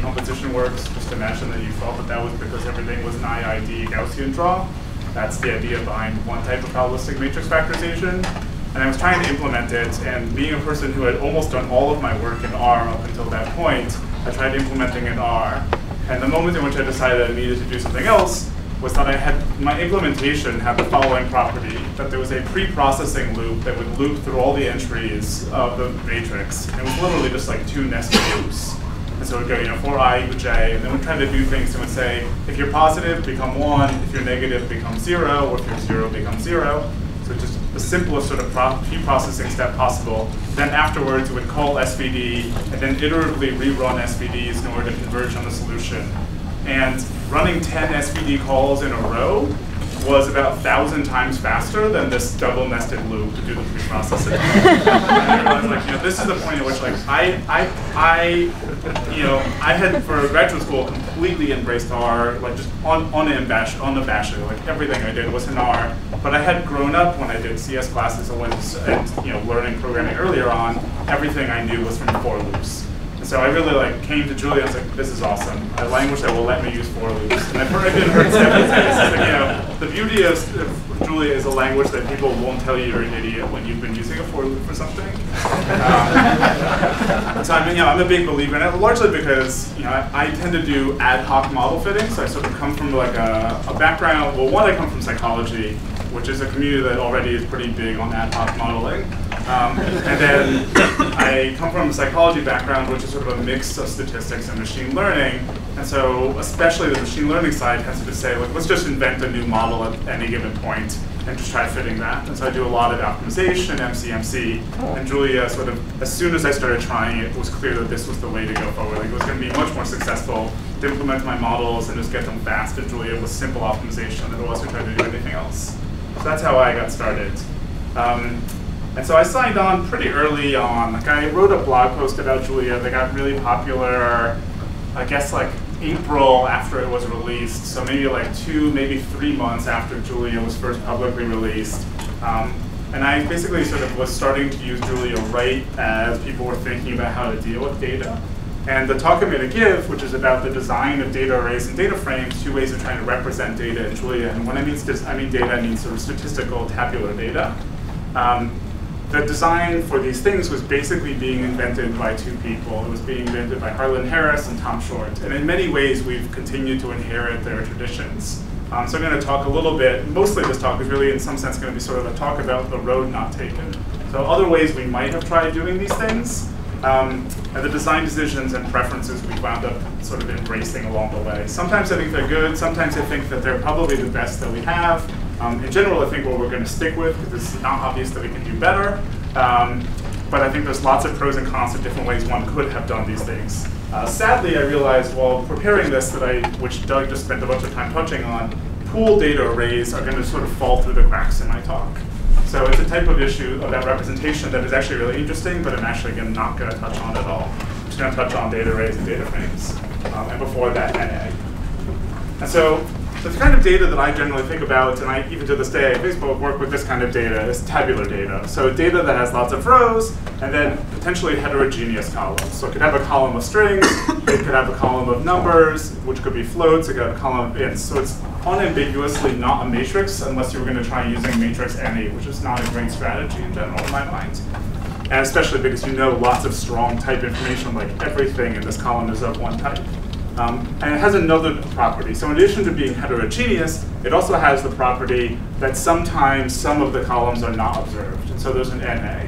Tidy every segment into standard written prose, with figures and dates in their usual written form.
decomposition works. Just imagine that you thought that that was because everything was an IID Gaussian draw. That's the idea behind one type of probabilistic matrix factorization. And I was trying to implement it, and being a person who had almost done all of my work in R up until that point, I tried implementing in R. And the moment in which I decided I needed to do something else was that my implementation had the following property, that there was a pre-processing loop that would loop through all the entries of the matrix. And it was literally just like 2 nested loops. And so it would go, for I equal j, and then we'd try to do things and would say, if you're positive, become 1, if you're negative, become 0, or if you're 0, become 0. So just the simplest sort of pre-processing step possible. Then afterwards, it would call SVD, and then iteratively rerun SVDs in order to converge on the solution. And running 10 SVD calls in a row was about 1,000 times faster than this double nested loop to do the pre-processing. And I realized, this is the point at which, I had for graduate school completely embraced R, just unabashedly, like everything I did was in R. But I had grown up when I did CS classes and learning programming earlier on. Everything I knew was from for loops. So I really came to Julia and was like, this is awesome, a language that will let me use for loops. And I've been heard several times, the beauty of Julia is a language that people won't tell you you're an idiot when you've been using a for loop for something. So I'm a big believer in it, largely because I tend to do ad hoc model fitting. So I sort of come from a background. Well, one, I come from psychology, which is a community that already is pretty big on ad hoc modeling. And then I come from a psychology background, which is sort of a mix of statistics and machine learning. And so especially the machine learning side tends to just say, let's just invent a new model at any given point and just try fitting that. And so I do a lot of optimization, MCMC, and Julia sort of, as soon as I started trying it, was clear that this was the way to go forward. It was going to be much more successful to implement my models and just get them fast in Julia with simple optimization than it was to try to do anything else. So that's how I got started. And so I signed on pretty early on. I wrote a blog post about Julia that got really popular, I guess April after it was released. So maybe 2, maybe 3 months after Julia was first publicly released. And I basically sort of was starting to use Julia right as people were thinking about how to deal with data. And the talk I'm going to give, which is about the design of data arrays and DataFrames, 2 ways of trying to represent data in Julia. And when I mean data, I mean sort of statistical tabular data. The design for these things was basically being invented by 2 people. It was being invented by Harlan Harris and Tom Short. And in many ways, we've continued to inherit their traditions. So I'm going to talk a little bit, mostly this talk is really in some sense going to be sort of a talk about the road not taken. So other ways we might have tried doing these things, and the design decisions and preferences we wound up sort of embracing along the way. Sometimes I think they're good, sometimes I think that they're probably the best that we have. In general, I think what we're going to stick with, because it's not obvious that we can do better, but I think there's lots of pros and cons of different ways one could have done these things. Sadly, I realized while preparing this which Doug just spent a bunch of time touching on, pool data arrays are going to sort of fall through the cracks in my talk. So it's a type of issue about representation that is actually really interesting, but I'm actually not going to touch on at all. I'm just going to touch on data arrays and data frames, and before that, NA. And so the kind of data that I generally think about, and I even to this day, Facebook work with this kind of data, is tabular data. So data that has lots of rows, and then potentially heterogeneous columns. So it could have a column of strings, it could have a column of numbers, which could be floats, it could have a column of ints. So it's unambiguously not a matrix unless you were going to try using matrix NA, which is not a great strategy in general in my mind. And especially because lots of strong type information, like everything in this column is of one type. And it has another property. So in addition to being heterogeneous, it also has the property that sometimes some of the columns are not observed. And so there's an NA.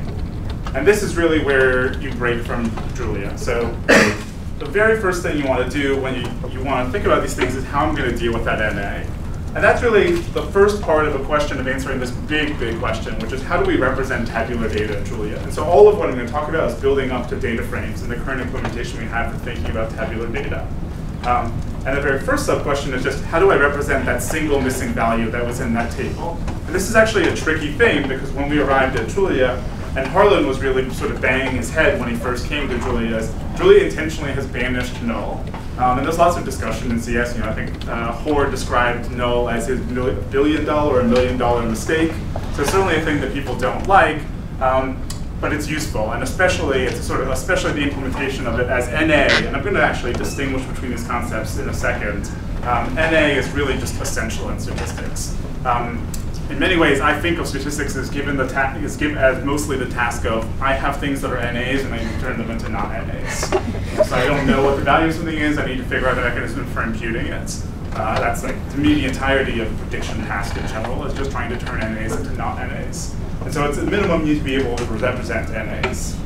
And this is really where you break from Julia. So the very first thing you want to do when you want to think about these things is how I'm going to deal with that NA. And that's really the first part of a question of answering this big, big question, which is how do we represent tabular data in Julia? And so all of what I'm going to talk about is building up to DataFrames and the current implementation we have for thinking about tabular data. And the very first sub-question is just how do I represent that single missing value that was in that table? And this is actually a tricky thing because when we arrived at Julia, and Harlan was really sort of banging his head when he first came to Julia, is Julia intentionally has banished null. And there's lots of discussion in CS. I think Hoare described null as his $1 billion or $1 million mistake. So it's certainly a thing that people don't like. but it's useful, and especially the implementation of it as NA, and I'm going to actually distinguish between these concepts in a second. NA is really just essential in statistics. In many ways, I think of statistics as as mostly the task of I have things that are NAs and I need to turn them into not NAs. So I don't know what the value of something is. I need to figure out a mechanism for imputing it. That's like, to me, the entirety of the prediction task in general is just trying to turn NAs into not NAs. And so it's at minimum you need to be able to represent NAs.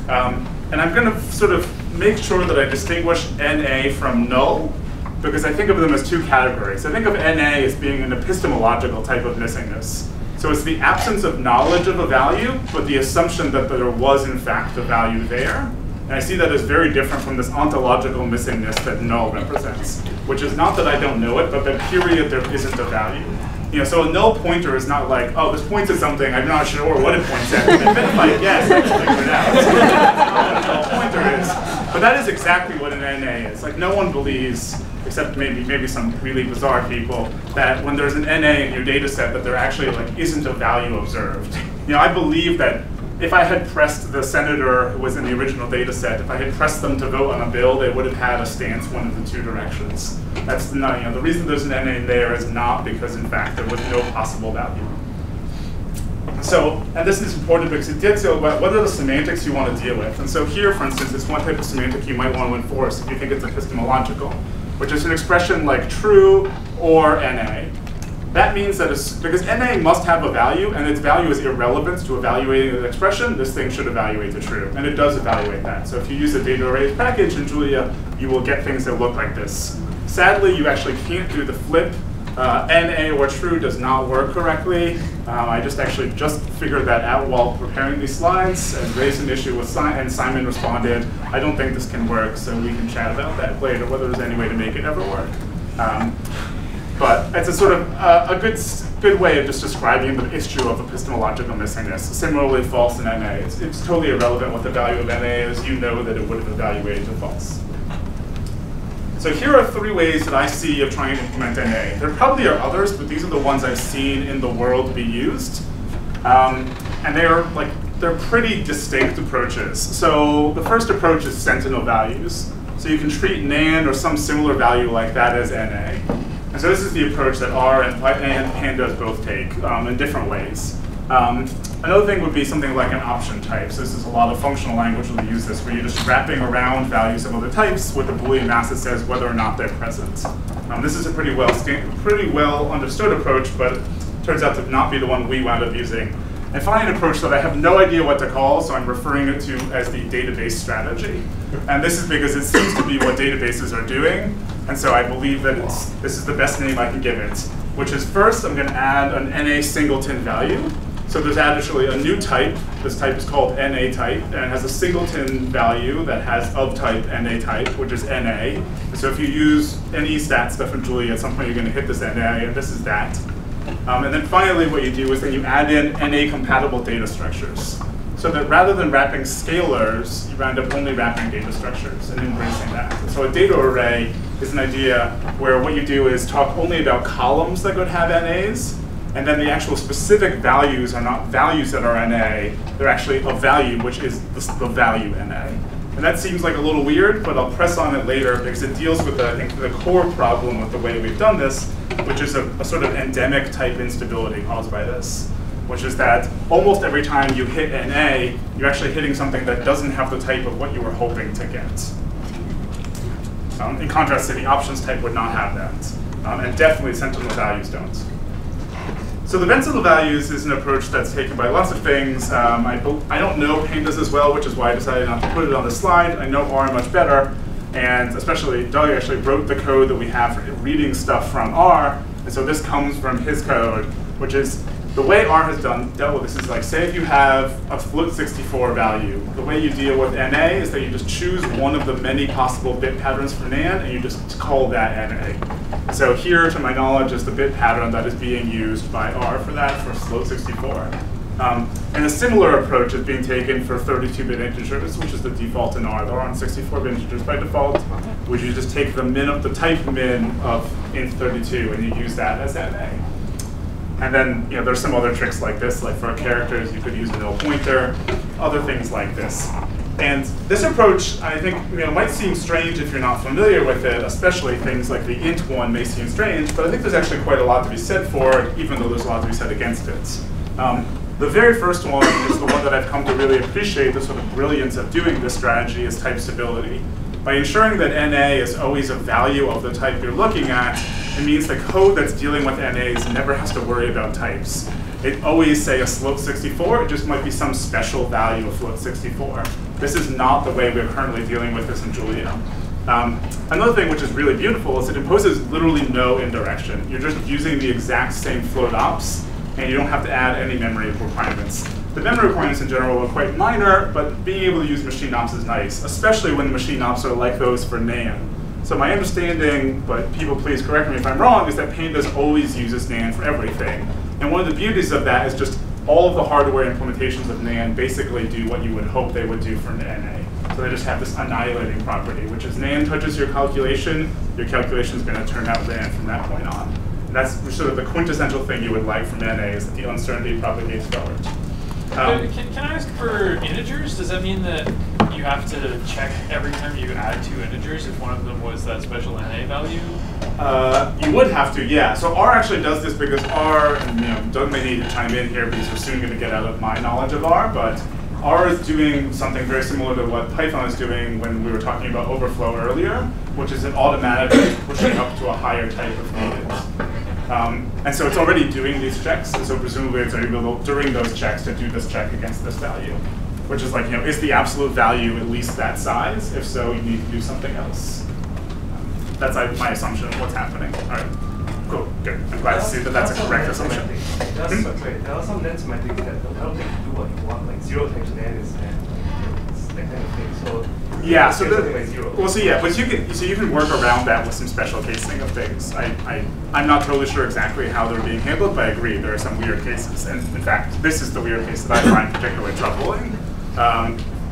And I'm going to sort of make sure that I distinguish NA from null, because I think of them as two categories. I think of NA as being an epistemological type of missingness. So it's the absence of knowledge of a value, but the assumption that there was in fact a value there. And I see that as very different from this ontological missingness that null represents, which is not that I don't know it, but that period there isn't a value. So a null pointer is not like, oh, this points at something, I'm not sure what it points at, but if I guess, I can figure it out. That's not what a null pointer is. But that is exactly what an NA is. Like, no one believes, except maybe some really bizarre people, that when there's an NA in your data set that there actually isn't a value observed. I believe that if I had pressed the senator who was in the original data set, if I had pressed them to vote on a bill, they would have had a stance one of the two directions. That's not, the reason there's an NA there is not because, in fact, there was no possible value. So, and this is important because it gets to what are the semantics you want to deal with. And so here, for instance, is one type of semantic you might want to enforce if you think it's epistemological, which is an expression like true or NA. That means that because NA must have a value, and its value is irrelevant to evaluating an expression, this thing should evaluate the true, and it does evaluate that. So if you use a DataArrays package in Julia, you will get things that look like this. Sadly, you actually can't do the flip. NA or true does not work correctly. I just figured that out while preparing these slides and raised an issue with Simon, and Simon responded, I don't think this can work, so we can chat about that later, whether there's any way to make it ever work. But it's a sort of a good way of just describing the issue of epistemological missingness. Similarly, false in NA. It's totally irrelevant what the value of NA is. You know that it would have evaluated to false. So here are three ways that I see of trying to implement NA. There probably are others, but these are the ones I've seen in the world be used. And they're pretty distinct approaches. So the first approach is sentinel values. So you can treat nan or some similar value like that as NA. And so this is the approach that R and pandas both take in different ways. Another thing would be something like an option type. So this is a lot of functional language will use this, where you're just wrapping around values of other types with a Boolean mass that says whether or not they're present. This is a pretty well understood approach, but it turns out to not be the one we wound up using. And finally, an approach that I have no idea what to call, so I'm referring it to as the database strategy. And this is because it seems to be what databases are doing. And so I believe that this is the best name I can give it, which is first, I'm going to add an NA singleton value. So there's actually a new type. This type is called NA type, and it has a singleton value that has of type NA type, which is NA. And so if you use any stat stuff in Julia, at some point you're going to hit this NA, and this is that. And then finally, what you do is then you add in NA-compatible data structures. So that rather than wrapping scalars, you end up only wrapping data structures and embracing that. And so a data array is an idea where what you do is talk only about columns that could have NAs, and then the actual specific values are not values that are NA, they're actually a value, which is the value NA. And that seems like a little weird, but I'll press on it later because it deals with, I think, the core problem with the way we've done this, which is a sort of endemic type instability caused by this, which is that almost every time you hit NA, you're actually hitting something that doesn't have the type of what you were hoping to get. In contrast to the options type would not have that. And definitely sentinel values don't. So the sentinel values is an approach that's taken by lots of things. I don't know pandas as well, which is why I decided not to put it on the slide. I know R much better. And especially, Doug actually wrote the code that we have for reading stuff from R. And so this comes from his code, which is the way R has dealt with this is like, say if you have a float64 value, the way you deal with NA is that you just choose one of the many possible bit patterns for NAND, and you just call that NA. So here, to my knowledge, is the bit pattern that is being used by R for that, for float64. And a similar approach is being taken for 32-bit integers, which is the default in R. There aren't 64-bit integers by default, which you just take the type min of int32, and you use that as NA. And then there's some other tricks like this, like for characters, you could use a null pointer, other things like this. And this approach, I think, might seem strange if you're not familiar with it, especially things like the int one may seem strange, but I think there's actually quite a lot to be said for it, even though there's a lot to be said against it. The very first one is the one that I've come to really appreciate the sort of brilliance of doing this strategy is type stability. By ensuring that NA is always a value of the type you're looking at, it means the code that's dealing with NAs never has to worry about types. It always say a float 64, it just might be some special value of float 64. This is not the way we're currently dealing with this in Julia. Another thing which is really beautiful is it imposes literally no indirection. You're just using the exact same float ops, and you don't have to add any memory requirements. The memory requirements in general are quite minor, but being able to use machine ops is nice, especially when the machine ops are like those for NAND. So my understanding, but people please correct me if I'm wrong, is that Pandas always uses NAND for everything. And one of the beauties of that is just all of the hardware implementations of NAND basically do what you would hope they would do for NA. So they just have this annihilating property, which is NAND touches your calculation is going to turn out NAND from that point on. And that's sort of the quintessential thing you would like from NA, is that the uncertainty propagates forward. Can I ask for integers? Does that mean that you have to check every time you add two integers if one of them was that special NA value? You would have to, yeah. So R actually does this because R, and Doug may need to chime in here because we're soon going to get out of my knowledge of R, but R is doing something very similar to what Python is doing when we were talking about overflow earlier, which is it automatically pushing up to a higher type if needed. And so it's already doing these checks, and so presumably it's able during those checks to do this check against this value, which is like, is the absolute value at least that size? If so, you need to do something else. That's my assumption of what's happening. All right, cool, good. I'm glad to see that that's a correct assumption. There are some NAND semantics that don't think you do what you want, like 0 times NAND is NAND, it's that kind of thing. So yeah, so like 0. Well, so yeah, but you can work around that with some special casing of things. I'm not totally sure exactly how they're being handled, but I agree there are some weird cases. And in fact, this is the weird case that I find particularly troubling.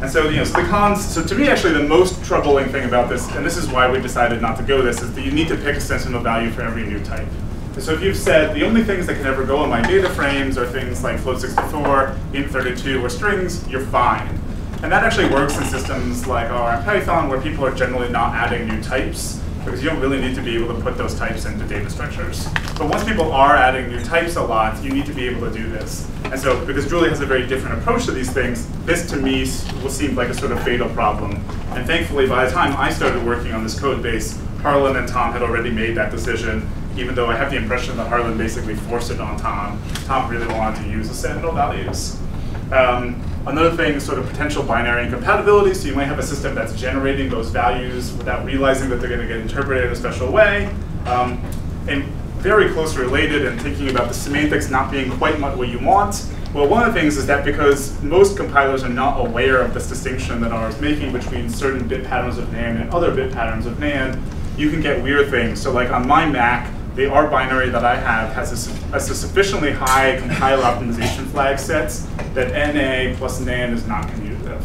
And so, so the cons. So to me, actually, the most troubling thing about this, and this is why we decided not to go this, is that you need to pick a sensible value for every new type. And so if you've said the only things that can ever go on my data frames are things like float64, int32, or strings, you're fine. And that actually works in systems like R and Python, where people are generally not adding new types, because you don't really need to be able to put those types into data structures. But once people are adding new types a lot, you need to be able to do this. And so, because Julia has a very different approach to these things, this to me will seem like a sort of fatal problem. And thankfully, by the time I started working on this code base, Harlan and Tom had already made that decision, even though I have the impression that Harlan basically forced it on Tom. Tom really wanted to use the Sentinel values. Another thing is sort of potential binary incompatibility. So you might have a system that's generating those values without realizing that they're going to get interpreted in a special way. And very closely related, and thinking about the semantics not being quite what you want. Well, one of the things is that because most compilers are not aware of this distinction that R is making between certain bit patterns of NAND and other bit patterns of NAND, you can get weird things. So like on my Mac, the R binary that I have has a sufficiently high compile optimization flag sets that NA plus NAND is not commutative.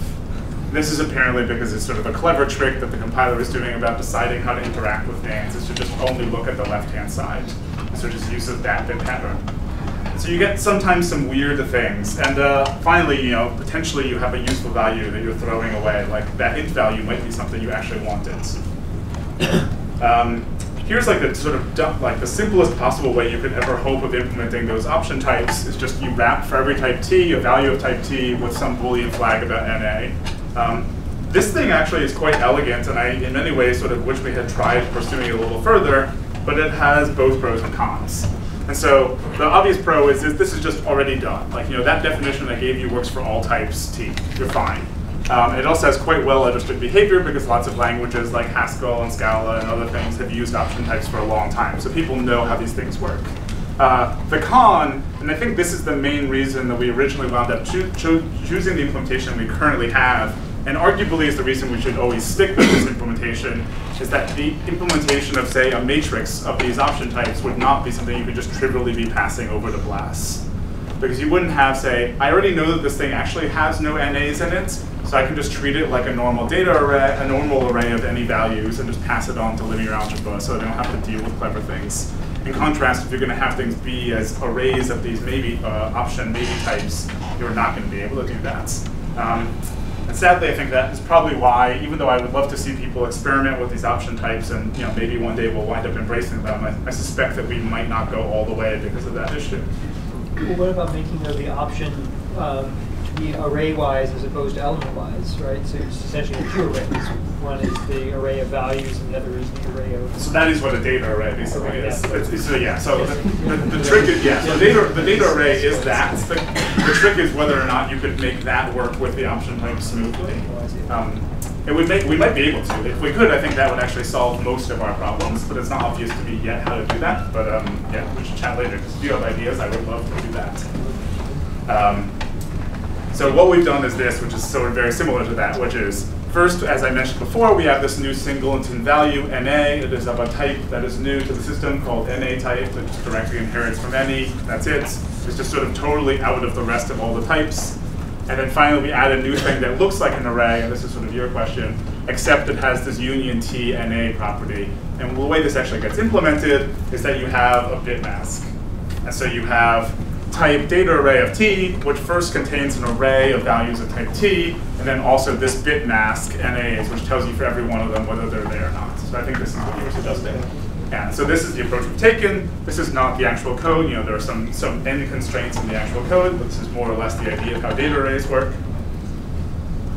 This is apparently because it's sort of a clever trick that the compiler is doing about deciding how to interact with NANDs, is to just only look at the left-hand side. So it just uses that bit pattern. So you get sometimes some weird things. And finally, potentially you have a useful value that you're throwing away. Like that int value might be something you actually wanted. Here's like the sort of the simplest possible way you could ever hope of implementing those option types is just you wrap for every type T a value of type T with some Boolean flag about NA. This thing actually is quite elegant, and I, in many ways, sort of wish we had tried pursuing it a little further, but it has both pros and cons. And so the obvious pro is this is just already done. Like, that definition I gave you works for all types T. You're fine. It also has quite well understood behavior because lots of languages like Haskell and Scala and other things have used option types for a long time. So people know how these things work. The con, and I think this is the main reason that we originally wound up choosing the implementation we currently have, and arguably is the reason we should always stick with this implementation, is that the implementation of, say, a matrix of these option types would not be something you could just trivially be passing over to BLAS. Because you wouldn't have, say, I already know that this thing actually has no NAs in it, So I can just treat it like a normal data array, a normal array of any values, and just pass it on to linear algebra so I don't have to deal with clever things. In contrast, if you're going to have things be as arrays of these maybe option maybe types, you're not going to be able to do that. And sadly, I think that is probably why, even though I would love to see people experiment with these option types, and maybe one day we'll wind up embracing them, I suspect that we might not go all the way because of that issue. Well, what about making the option to be array-wise as opposed to element-wise, right? So it's essentially two arrays. One is the array of values, and the other is the array of... So that is what a data array basically is. Yeah. So the trick is, so the data array is that. The trick is whether or not you could make that work with the option type smoothly. And we might be able to. If we could, I think that would actually solve most of our problems, but it's not obvious to me yet how to do that. But yeah, we should chat later, because if you have ideas, I would love to do that. So what we've done is this, which is sort of very similar to that, which is, first, as I mentioned before, we have this new singleton value, NA. It is of a type that is new to the system called NA type, that just directly inherits from any. That's it. It's just sort of totally out of the rest of all the types. And then finally, we add a new thing that looks like an array, and this is sort of your question, except it has this union T NA property. And the way this actually gets implemented is that you have a bit mask. And so you have type data array of T, which first contains an array of values of type T, and then also this bit mask, NAs, which tells you for every one of them whether they're there or not. So I think this is what you're suggesting. Yeah, so this is the approach we've taken. This is not the actual code. There are some end constraints in the actual code, but this is more or less the idea of how data arrays work.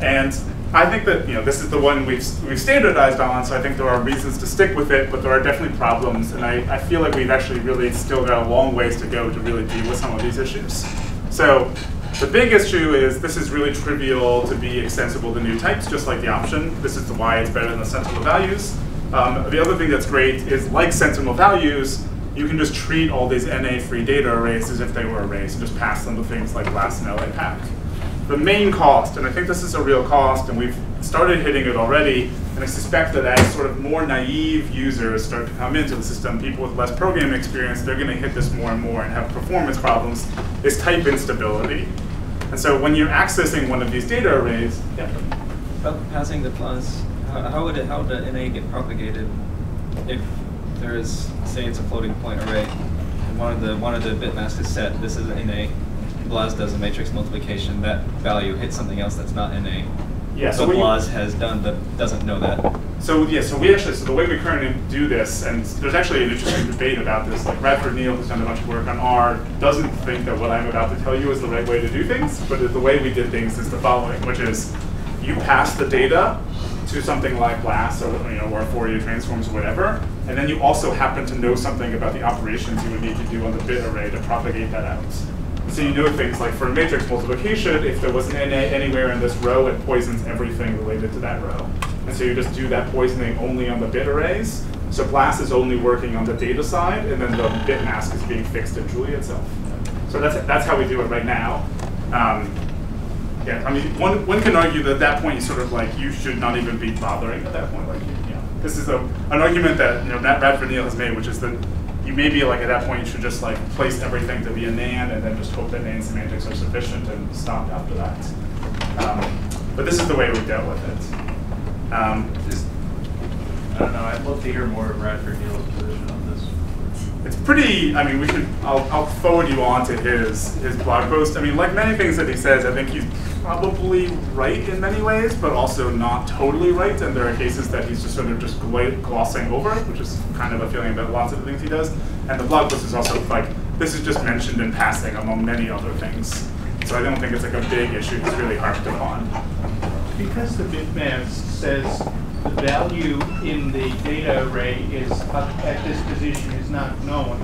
And I think that this is the one we've standardized on, so I think there are reasons to stick with it, but there are definitely problems, and I feel like we've actually really still got a long ways to go to really deal with some of these issues. So the big issue is this is really trivial to be extensible to new types, just like the option. This is why it's better than the sentinel values. The other thing that's great is, like sentinel values, you can just treat all these NA-free data arrays as if they were arrays and just pass them to things like last and LA pack. The main cost, and I think this is a real cost, and we've started hitting it already, and I suspect that as sort of more naive users start to come into the system, people with less programming experience, they're going to hit this more and more and have performance problems, is type instability. And so when you're accessing one of these data arrays, About passing the class, how would the NA get propagated if there is, say it's a floating point array, and one of the bit masks is set, this is an NA, BLAS does a matrix multiplication, that value hits something else that's not NA. Yeah, so but BLAS has done, but doesn't know that. So yeah, so the way we currently do this, and there's actually an interesting debate about this, like Radford Neal, who's done a bunch of work on R, doesn't think that what I'm about to tell you is the right way to do things, but the way we did things is the following, which is you pass the data to something like BLAS or Fourier transforms or whatever, and then you also happen to know something about the operations you would need to do on the bit array to propagate that out. So you know things like for matrix multiplication, if there was an NA anywhere in this row, it poisons everything related to that row. And so you just do that poisoning only on the bit arrays. So BLAS is only working on the data side, and then the bit mask is being fixed in Julia itself. So that's how we do it right now. Yeah, I mean, one can argue that at that point you should not even be bothering at that point. This is an argument that Radford Neal has made, which is that you maybe at that point you should just place everything to be a NAND and then just hope that NAND semantics are sufficient and stop after that. But this is the way we dealt with it. I don't know. I'd love to hear more of Radford Neal's position on this. It's pretty. I mean, I'll forward you on to his blog post. I mean, like many things that he says, I think he's probably right in many ways, but also not totally right. And there are cases that he's just sort of glossing over, which is kind of a feeling about lots of the things he does. And the blog post is also this is just mentioned in passing among many other things. So I don't think it's a big issue. He's really harped upon. Because the bitmask says the value in the data array is at this position is not known,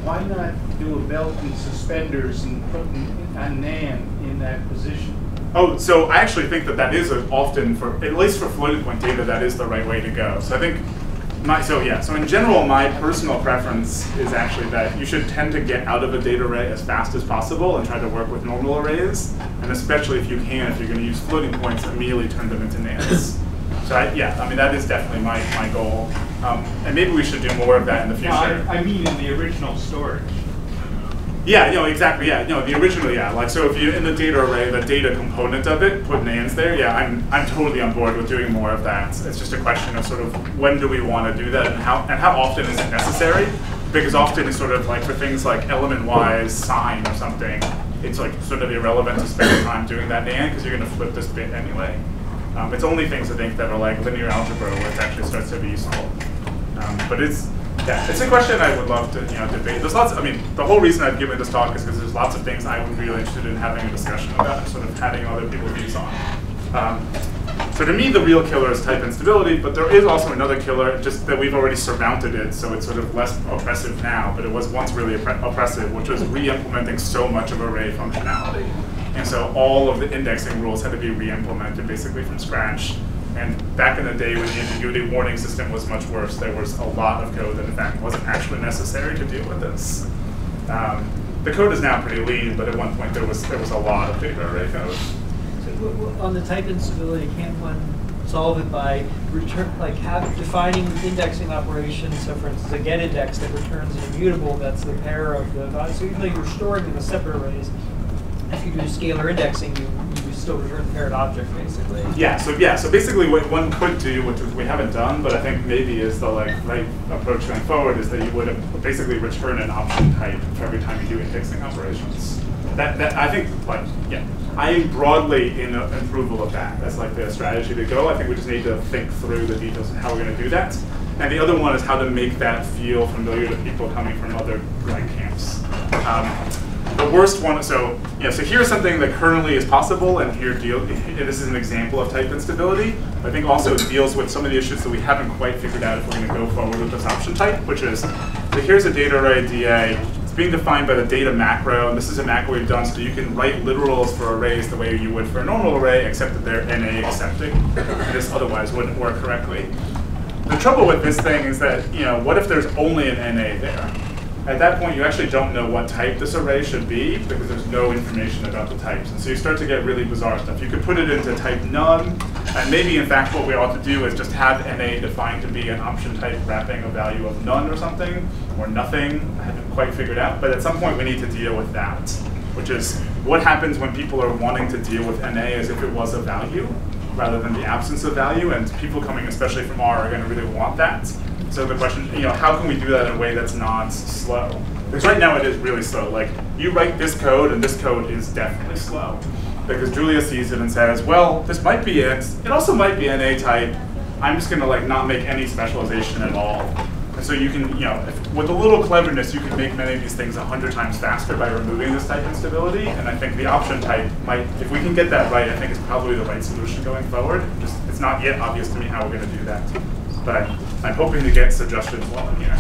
why not do a belt and suspenders and put a NAND in that position? Oh, so I actually think that is often, at least for floating point data, that is the right way to go. So I think, so in general, my personal preference is actually that you should tend to get out of a data array as fast as possible and try to work with normal arrays, and especially if you can, if you're going to use floating points, immediately turn them into NANDs. So I mean, that is definitely my goal. And maybe we should do more of that in the future. No, I mean in the original storage. Yeah, exactly. Yeah, the original, like so if you in the data array, the data component of it, put names there. Yeah, I'm totally on board with doing more of that. It's just a question of sort of when do we want to do that, and how often is it necessary? Because often it's sort of like for things like element-wise sign or something, it's like sort of irrelevant to spend time doing that and because you're going to flip this bit anyway. It's only things I think that are like linear algebra where it actually starts to be useful. But it's a question I would love to debate. There's lots. I mean, the whole reason I've given this talk is because there's lots of things I would be really interested in having a discussion about and sort of having other people's views on. So to me, the real killer is type instability, but there is also another killer, just that we've already surmounted it, so it's sort of less oppressive now, but it was once really oppressive, which was re-implementing so much of array functionality. And so all of the indexing rules had to be re-implemented basically from scratch. And back in the day when the ambiguity warning system was much worse, there was a lot of code that in fact wasn't actually necessary to deal with this. The code is now pretty lean, but at one point there was a lot of data array code. So on the type instability, can't one solve it by defining indexing operations? So for instance, a get index that returns an immutable that's the pair of the values. So even though you're storing them as separate arrays, if you do scalar indexing, you still return the paired object, basically. Yeah. So basically, what one could do, which we haven't done, but I think maybe is the right approach going forward, is that you would basically return an option type for every time you do indexing operations. That I think, I am broadly in approval of that. That's like the strategy to go. I think we just need to think through the details of how we're going to do that. And the other one is how to make that feel familiar to people coming from other camps. The worst one, so here's something that currently is possible, and this is an example of type instability. I think also it deals with some of the issues that we haven't quite figured out if we're going to go forward with this option type, which is, so here's a data array DA. It's being defined by the data macro, and this is a macro we've done so you can write literals for arrays the way you would for a normal array, except that they're NA accepting. And this otherwise wouldn't work correctly. The trouble with this thing is that, what if there's only an NA there? At that point, you actually don't know what type this array should be because there's no information about the types. And so you start to get really bizarre stuff. You could put it into type none, and maybe in fact what we ought to do is just have NA defined to be an option type wrapping a value of none or something, or nothing. I haven't quite figured out, but at some point we need to deal with that, which is what happens when people are wanting to deal with NA as if it was a value rather than the absence of value, and people coming especially from R are going to really want that. So the question, how can we do that in a way that's not slow? Because right now it is really slow. Like, you write this code, and this code is definitely slow. Because Julia sees it and says, well, this might be it. It also might be an A type. I'm just going to not make any specialization at all. And so you can, with a little cleverness, you can make many of these things 100 times faster by removing this type instability. And I think the option type might, if we can get that right, I think it's probably the right solution going forward. It's not yet obvious to me how we're going to do that. But I'm hoping to get suggestions while I'm here.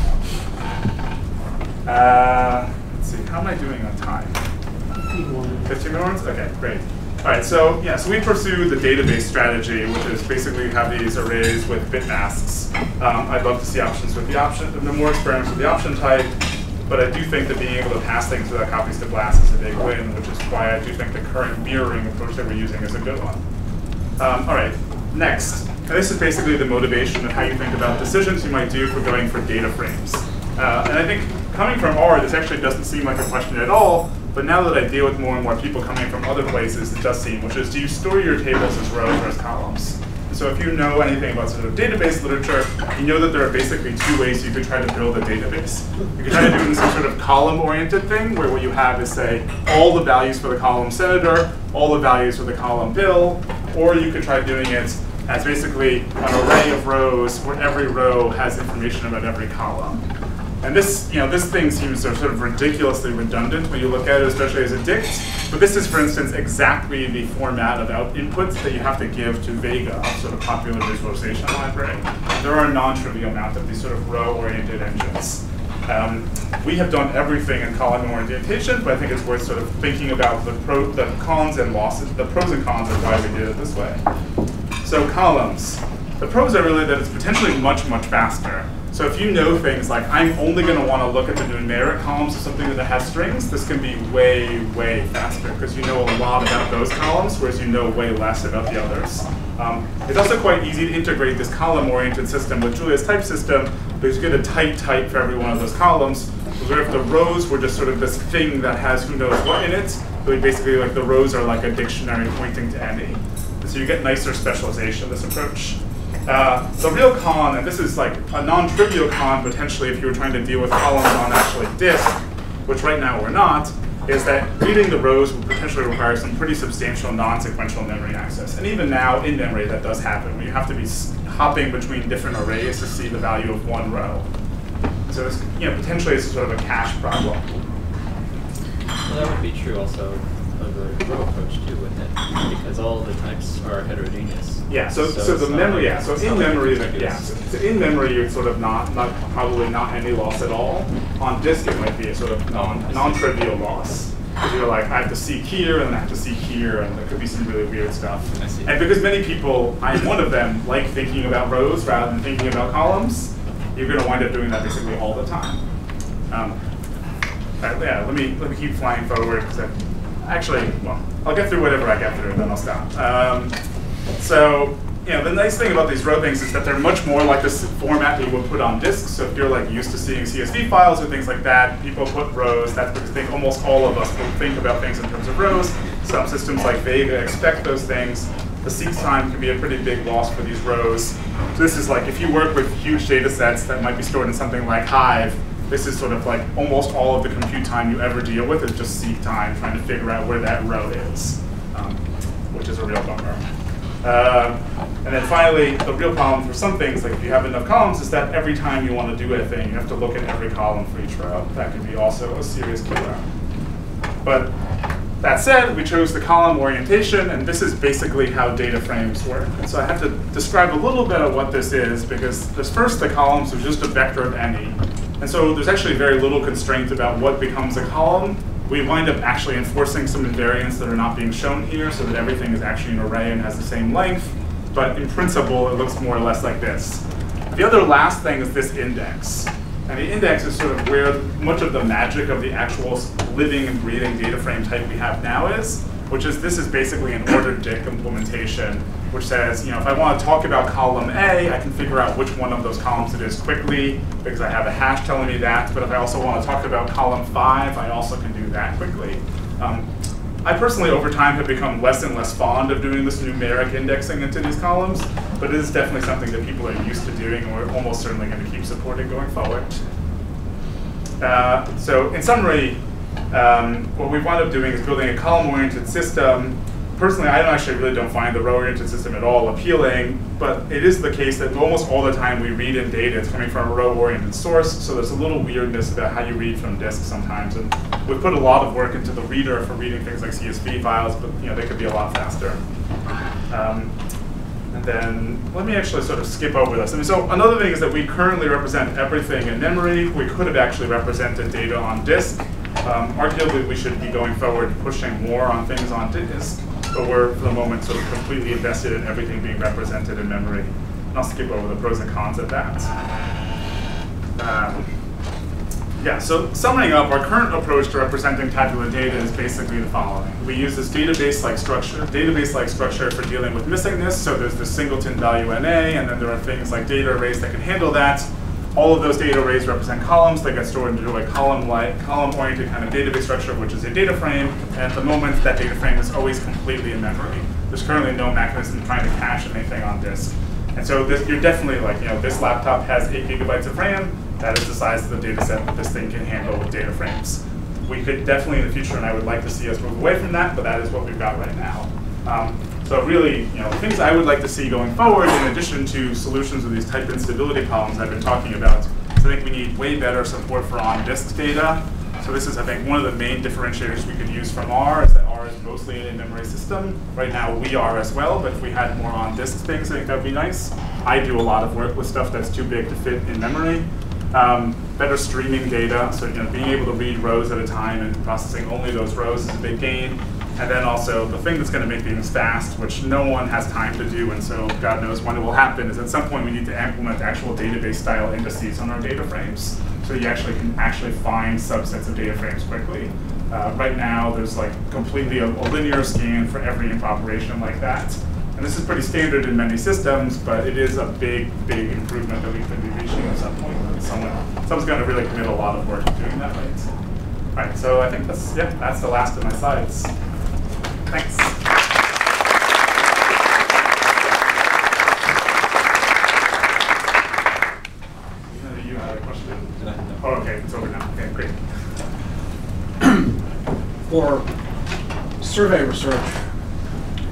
Let's see, how am I doing on time? 15 minutes? Okay, great. All right, so we pursue the database strategy, which is basically have these arrays with bit masks. I'd love to see options with the more experiments with the option type, but I do think that being able to pass things without copies to blast is a big win, which is why I do think the current mirroring approach that we're using is a good one. All right, next. And this is basically the motivation of how you think about decisions you might do for going for DataFrames. And I think coming from R, this actually doesn't seem like a question at all, but now that I deal with more and more people coming from other places, it does seem, which is, do you store your tables as rows or as columns? So if you know anything about sort of database literature, you know that there are basically two ways you could try to build a database. You could try to do it in some sort of column-oriented thing, where what you have is, say, all the values for the column senator, all the values for the column bill, or you could try doing it as basically an array of rows where every row has information about every column. And this, this thing seems sort of ridiculously redundant when you look at it, especially as a dict. But this is, for instance, exactly the format of inputs that you have to give to Vega, a sort of popular visualization library. There are a non-trivial amount of these sort of row-oriented engines. We have done everything in column orientation, but I think it's worth sort of thinking about the cons and losses, the pros and cons of why we did it this way. So columns. The pros are really that it's potentially much, much faster. So if you know things like, I'm only going to want to look at the numeric columns of something that has strings, this can be way, way faster because you know a lot about those columns, whereas you know way less about the others. It's also quite easy to integrate this column-oriented system with Julia's type system, because you get a type for every one of those columns. where if the rows were just sort of this thing that has who knows what in it, so basically like the rows are like a dictionary pointing to any. And so you get nicer specialization, this approach. The real con, and this is like a non-trivial con potentially if you were trying to deal with columns on actually disk, which right now we're not, is that reading the rows would potentially require some pretty substantial non-sequential memory access. And even now in memory that does happen, where you have to be hopping between different arrays to see the value of one row. So it's, potentially it's sort of a cache problem. Well, that would be true also of the row approach too, wouldn't it? Because all the types are heterogeneous. Yeah. So the memory. Yeah. So in memory, So in memory, you're sort of probably not any loss at all. On disk, it might be a sort of non-trivial loss. Because you're like, I have to seek here, and I have to seek here, and there could be some really weird stuff. I see. And because many people, I'm one of them, like thinking about rows rather than thinking about columns, you're going to wind up doing that basically all the time. Yeah, let me keep flying forward because I'll get through whatever I get through, and then I'll stop. So the nice thing about these row things is that they're much more like this format that you would put on disks. So if you're like used to seeing CSV files or things like that, people put rows. That's because I think almost all of us will think about things in terms of rows. Some systems like Vega expect those things. The seek time can be a pretty big loss for these rows. So this is like if you work with huge data sets that might be stored in something like Hive, this is sort of like almost all of the compute time you ever deal with is just seek time, trying to figure out where that row is, which is a real bummer. And then finally, the real problem for some things, like if you have enough columns, is that every time you want to do anything, you have to look at every column for each row. That could be also a serious killer. But that said, we chose the column orientation, and this is basically how DataFrames work. And so I have to describe a little bit of what this is, because first the columns are just a vector of any. And so there's actually very little constraint about what becomes a column. We wind up actually enforcing some invariants that are not being shown here, so that everything is actually an array and has the same length. But in principle, it looks more or less like this. The other last thing is this index. And the index is sort of where much of the magic of the actual living and breathing data frame type we have now is, which is this is basically an ordered dict implementation, which says, if I want to talk about column A, I can figure out which one of those columns it is quickly, because I have a hash telling me that. But if I also want to talk about column 5, I also can do that quickly. I personally, over time, have become less and less fond of doing this numeric indexing into these columns, but it is definitely something that people are used to doing, and we're almost certainly going to keep supporting going forward. So in summary, what we wound up doing is building a column-oriented system. Personally, I really don't find the row-oriented system at all appealing, but it is the case that almost all the time we read in data, it's coming from a row-oriented source, so there's a little weirdness about how you read from disk sometimes. And we've put a lot of work into the reader for reading things like CSV files, but they could be a lot faster. And then let me actually sort of skip over this. So another thing is that we currently represent everything in memory. We could have actually represented data on disk. Arguably, we should be going forward pushing more on things on disk. But we're, for the moment, sort of completely invested in everything being represented in memory. And I'll skip over the pros and cons of that. So summing up, our current approach to representing tabular data is basically the following. We use this database-like structure for dealing with missingness. So there's this singleton value NA, and then there are things like data arrays that can handle that. All of those data arrays represent columns that get stored into a column-oriented kind of database structure, which is a data frame. And at the moment, that data frame is always completely in memory. There's currently no mechanism trying to cache anything on disk. And so you're definitely like, this laptop has 8 gigabytes of RAM. That is the size of the data set that this thing can handle with data frames. We could definitely in the future, and I would like to see us move away from that, but that is what we've got right now. So really, the things I would like to see going forward, in addition to solutions of these type instability problems I've been talking about, is I think we need way better support for on-disk data. So this is, I think, one of the main differentiators we could use from R, is that R is mostly an in-memory system. Right now, we are as well, but if we had more on-disk things, I think that would be nice. I do a lot of work with stuff that's too big to fit in memory. Better streaming data, so being able to read rows at a time and processing only those rows is a big gain. And then also the thing that's going to make things fast, which no one has time to do, and so God knows when it will happen, is at some point we need to implement actual database-style indices on our data frames, so you can find subsets of data frames quickly. Right now, there's like completely a linear scan for every imp operation like that. And this is pretty standard in many systems, but it is a big, big improvement that we could be reaching at some point. Someone's going to really commit a lot of work to doing that right. All right, so I think that's the last of my slides. Thanks. You had a question? Oh, okay, it's over now. Okay, great. For survey research,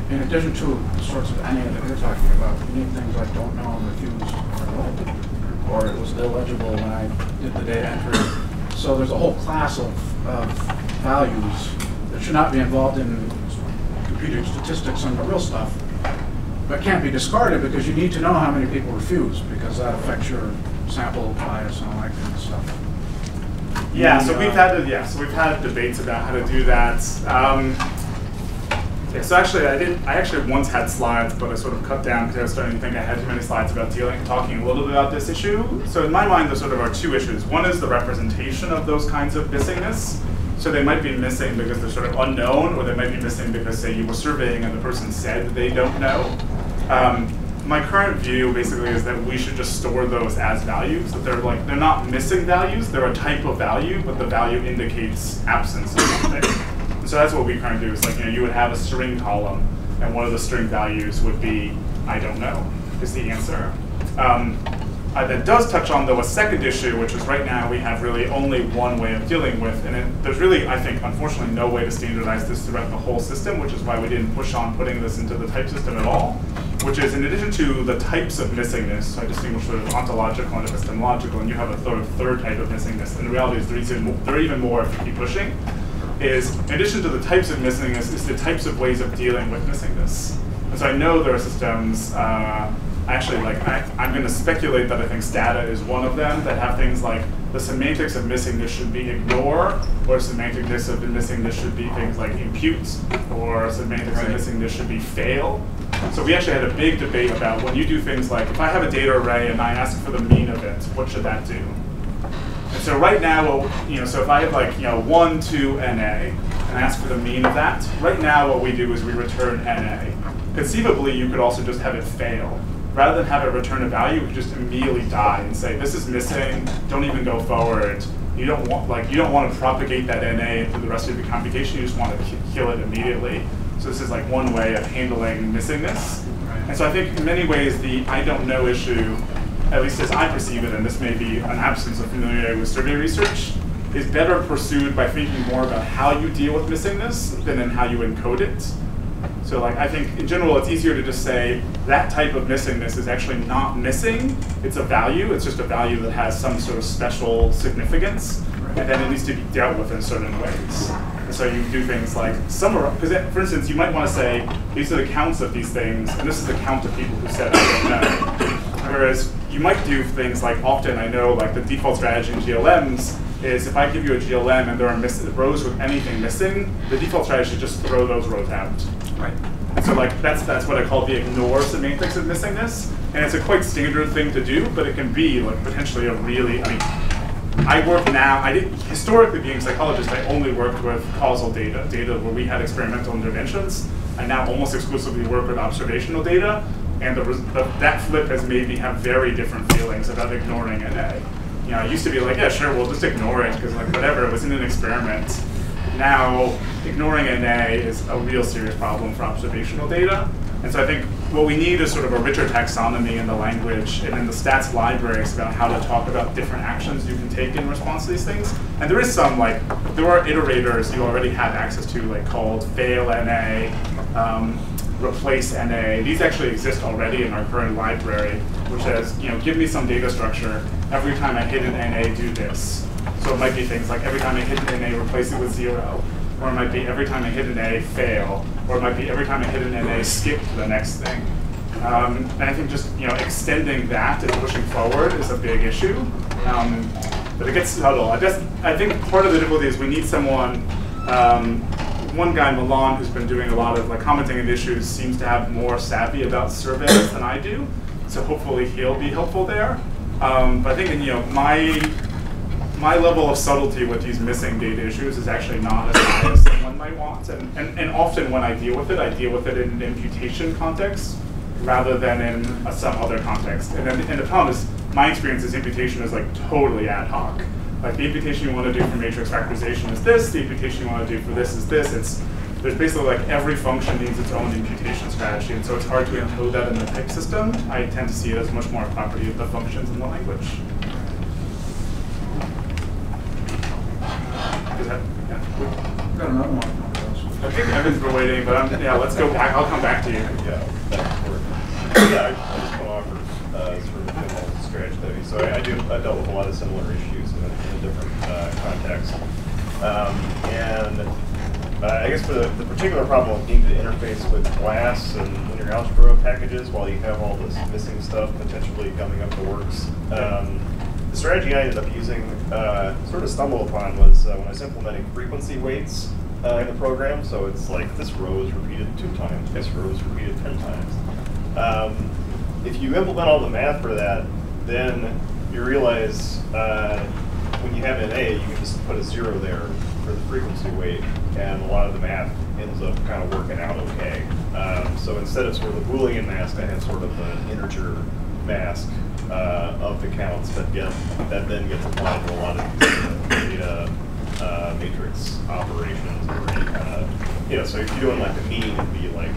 in addition to the sorts of NA that you're talking about, you need things like don't know, refuse, or it was illegible when I did the data entry. So there's a whole class of values that should not be involved in computing statistics and the real stuff, but can't be discarded because you need to know how many people refuse, because that affects your sample bias and all that kind of stuff. Yeah, so we've had debates about how to do that. Yeah, so actually, I actually once had slides, but I sort of cut down because I was starting to think I had too many slides about talking a little bit about this issue. So in my mind, there sort of are two issues. One is the representation of those kinds of missingness. So they might be missing because they're sort of unknown, or they might be missing because, say, you were surveying and the person said they don't know. My current view basically is that we should just store those as values. That they're not missing values. They're a type of value, but the value indicates absence of something. So that's what we currently do. It's like, you would have a string column, and one of the string values would be I don't know is the answer. That does touch on, though, a second issue, which is right now we have really only one way of dealing with, and there's really, I think, unfortunately, no way to standardize this throughout the whole system, which is why we didn't push on putting this into the type system at all, which is in addition to the types of missingness, so I distinguish sort of ontological and epistemological, and you have a third type of missingness, and the reality is there are even more if you keep pushing, is in addition to the types of missingness, is the types of ways of dealing with missingness. And so I know there are systems, actually, I'm going to speculate that I think Stata is one of them that have things like the semantics of missingness should be ignore, or semanticness of missingness should be things like impute, or semantics of missingness should be fail. So we actually had a big debate about when you do things like, if I have a data array and I ask for the mean of it, what should that do? And so right now, so if I have 1, 2, NA, and I ask for the mean of that, right now what we do is we return NA. Conceivably, you could also just have it fail. Rather than have it return a value, we could just immediately die and say, this is missing, don't even go forward. You don't want to propagate that NA into the rest of the computation, you just want to kill it immediately. So this is one way of handling missingness. And so I think in many ways the I don't know issue, at least as I perceive it, and this may be an absence of familiarity with survey research, is better pursued by thinking more about how you deal with missingness than in how you encode it. So I think in general it's easier to just say that type of missingness is actually not missing, it's a value, it's just a value that has some sort of special significance, and then it needs to be dealt with in certain ways. And so you do things like summarize, because for instance, you might want to say, these are the counts of these things, and this is the count of people who said I don't know. Whereas you might do things like often, I know the default strategy in GLMs is if I give you a GLM and there are rows with anything missing, the default strategy is just throw those rows out. Right. And so that's what I call the ignore semantics of missingness. And it's a quite standard thing to do, but it can be potentially a really, I work now, historically being a psychologist, I only worked with causal data where we had experimental interventions. I now almost exclusively work with observational data, and that flip has made me have very different feelings about ignoring NA. I used to be yeah, sure, we'll just ignore it, because whatever, it was in an experiment. Now, ignoring NA is a real serious problem for observational data. And so I think what we need is sort of a richer taxonomy in the language and in the stats libraries about how to talk about different actions you can take in response to these things. And there is some, there are iterators you already have access to, called fail NA, replace NA. These actually exist already in our current library, which says, give me some data structure. Every time I hit an NA, do this. So it might be things like every time I hit an NA, replace it with 0. Or it might be every time I hit an A, fail. Or it might be every time I hit an NA, skip to the next thing. And I think just extending that and pushing forward is a big issue. But it gets subtle. I think part of the difficulty is we need someone, one guy, Milan, who's been doing a lot of commenting on issues, seems to have more savvy about surveys than I do. So hopefully he'll be helpful there. But I think my level of subtlety with these missing data issues is actually not as high as someone someone might want. And often when I deal with it in an imputation context rather than in some other context. And the problem is, my experience is imputation is like totally ad hoc. Like the imputation you want to do for matrix factorization is this, the imputation you want to do for this is this. There's basically like every function needs its own imputation strategy, and so it's hard to encode that in the type system. I tend to see it as much more a property of the functions in the language. Is that, yeah. Got another one. I think Evan's been waiting, but yeah, let's go back. I'll come back to you. Yeah, I just want to offer sort of a general strategy study. So I dealt with a lot of similar issues in a different context. I guess for the particular problem of needing to interface with class and linear algebra packages while you have all this missing stuff potentially coming up the works, the strategy I ended up using, sort of stumbled upon, was when I was implementing frequency weights in the program. So it's like this row is repeated 2 times, this row is repeated 10 times. If you implement all the math for that, then you realize when you have an A, you can just put a 0 there for the frequency weight, and a lot of the math ends up kind of working out okay. So instead of sort of the Boolean mask, I have sort of an integer mask of the counts that then gets applied to a lot of these data matrix operations, or any kind of, so if you're doing like the mean, it'd be like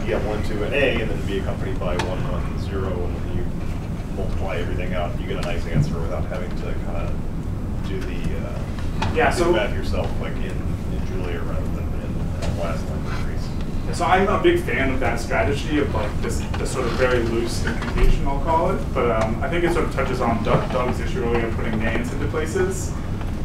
you have 1, 2, and A, and then it'd be accompanied by 1, 1, 0, and then you multiply everything out, and you get a nice answer without having to kind of do the math yourself, like in Julia rather than in last language trees. So I'm a big fan of that strategy of like this sort of very loose imputation, I'll call it. But I think it sort of touches on Doug's issue earlier of putting names into places.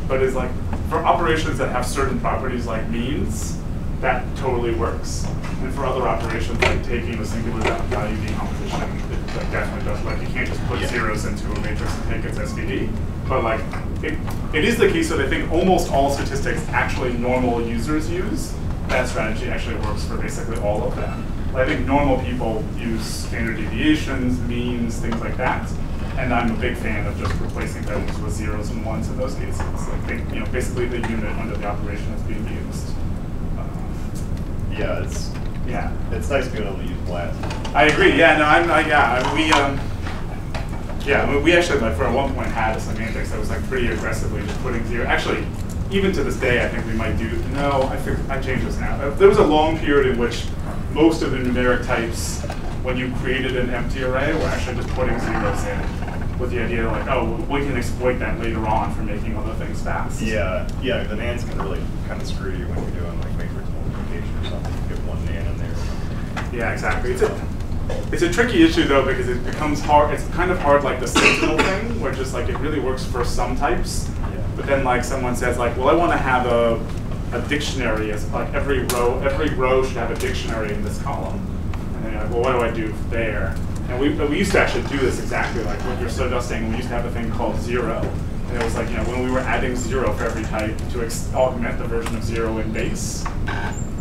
But it's like for operations that have certain properties like means, that totally works. And for other operations like taking a singular value decomposition, it like, definitely does. Like you can't just put zeros into a matrix and take its SVD. But like it is the case that I think almost all statistics actually normal users use. That strategy actually works for basically all of them. I think normal people use standard deviations, means, things like that. And I'm a big fan of just replacing those with zeros and ones in those cases. I think, basically the unit under the operation is being used. It's nice being able to use blast. I agree. Yeah, no, we actually like for at one point had a semantics that was like pretty aggressively just putting zero. Actually, even to this day, I think we might do. No, I changed this now. There was a long period in which most of the numeric types, when you created an empty array, were actually just putting zeros in, with the idea like, oh, we can exploit that later on for making other things fast. Yeah, the nans can really kind of screw you when you're doing like matrix multiplication or something. You get one nan in there. Yeah, exactly. It's a tricky issue though, because it becomes hard. It's kind of hard, like the sentinel thing, where just like it really works for some types, but then like someone says like, well, I want to have a dictionary as like every row should have a dictionary in this column, and then you're like, well, what do I do there? And we used to actually do this exactly like what you're suggesting. We used to have a thing called zero, and it was like when we were adding zero for every type to augment the version of zero in base.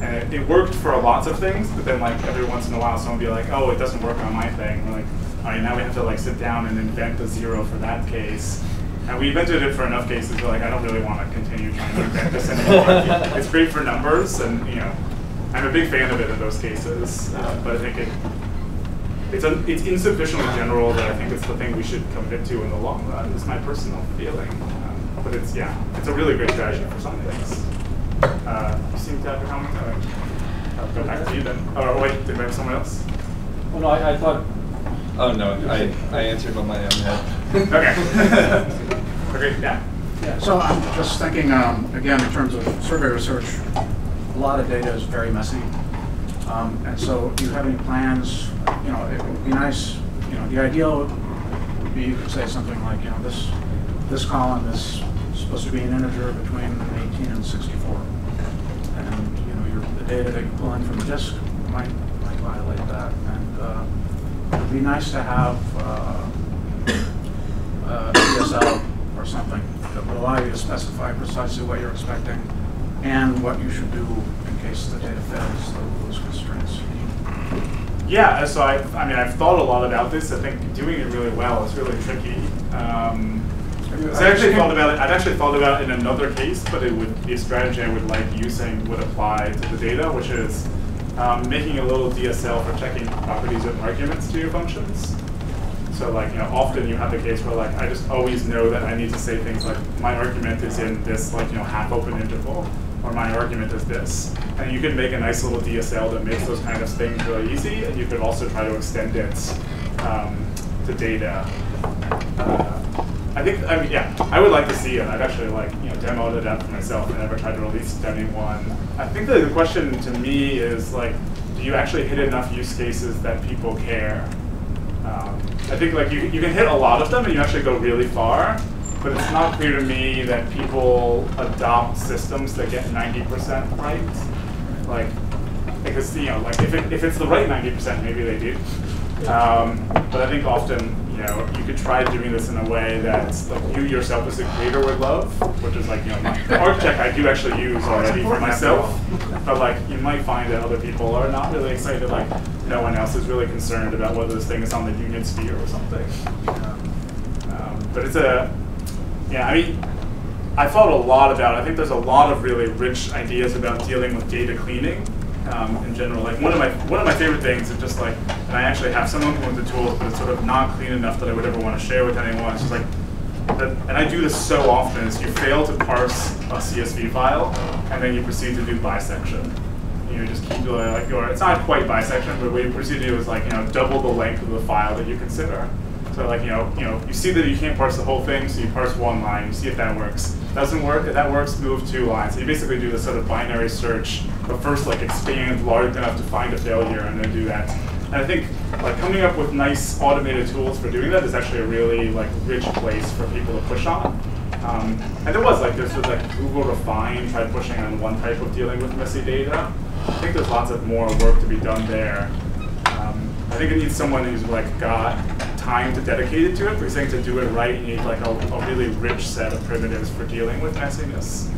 And it worked for lots of things, but then like every once in a while someone would be like, oh, it doesn't work on my thing. We're like, all right, now we have to like sit down and invent a zero for that case. And we invented it for enough cases, but like I don't really want to continue trying to invent this anymore. It's great for numbers, and I'm a big fan of it in those cases. But I think it's insufficiently general that I think it's the thing we should commit to in the long run. It's my personal feeling. But it's a really great strategy for some things. You seem to have a comment? All right. I'll go back to you then. Oh, wait, did we have someone else? Oh, no, I thought. Oh, no, I answered on my own head. Okay. Okay, yeah. Yeah, so I'm just thinking, again, in terms of survey research, a lot of data is very messy. And so do you have any plans? It would be nice, the ideal would be you could say something like, this column is supposed to be an integer between 18 and 64. And the data that you pull in from the disk might violate that. And it would be nice to have DSL or something that would allow you to specify precisely what you're expecting and what you should do in case the data fails those constraints. Yeah, so I've thought a lot about this. I think doing it really well is really tricky. So I actually thought about it. I'd actually thought about it in another case, but it would be a strategy I would like using would apply to the data, which is making a little DSL for checking properties of arguments to your functions. So like, often you have the case where like I just always know that I need to say things like my argument is in this like half open interval, or my argument is this. And you can make a nice little DSL that makes those kind of things really easy, and you could also try to extend it to data. I would like to see it. I'd actually like demoed it out for myself and never tried to release Deming one. I think that the question to me is like, do you actually hit enough use cases that people care? I think like you can hit a lot of them and you actually go really far, but it's not clear to me that people adopt systems that get 90% right. Like, because like if it's the right 90%, maybe they do. But I think often you could try doing this in a way that like you yourself as a creator would love, which is like the architect I do actually use already for myself. But like you might find that other people are not really excited. Like no one else is really concerned about whether this thing is on the unit sphere or something. But it's I thought a lot about it. I think there's a lot of really rich ideas about dealing with data cleaning in general. Like one of my favorite things is just like, and I actually have some implemented tools, but it's sort of not clean enough that I would ever want to share with anyone. It's just like, and I do this so often, is you fail to parse a CSV file, and then you proceed to do bisection. You just keep doing like it's not quite bisection, but what you proceed to do is like double the length of the file that you consider. So like you see that you can't parse the whole thing, so you parse one line, you see if that works. Doesn't work, if that works, move 2 lines. So you basically do this sort of binary search, but first like expand large enough to find a failure and then do that. And I think like coming up with nice automated tools for doing that is actually a really like rich place for people to push on. And there was like this was like Google Refine tried pushing on one type of dealing with messy data. I think there's lots of more work to be done there. I think it needs someone who's like got time to dedicate it to it, because I think to do it right, you need like a really rich set of primitives for dealing with messiness.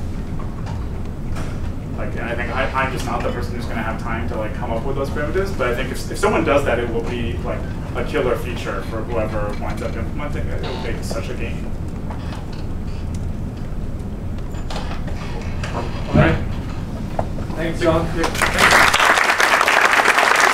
Like, and I think I'm just not the person who's going to have time to like come up with those primitives, but I think if someone does that, it will be like a killer feature for whoever winds up implementing it. It will make such a gain. All right. Thanks, John.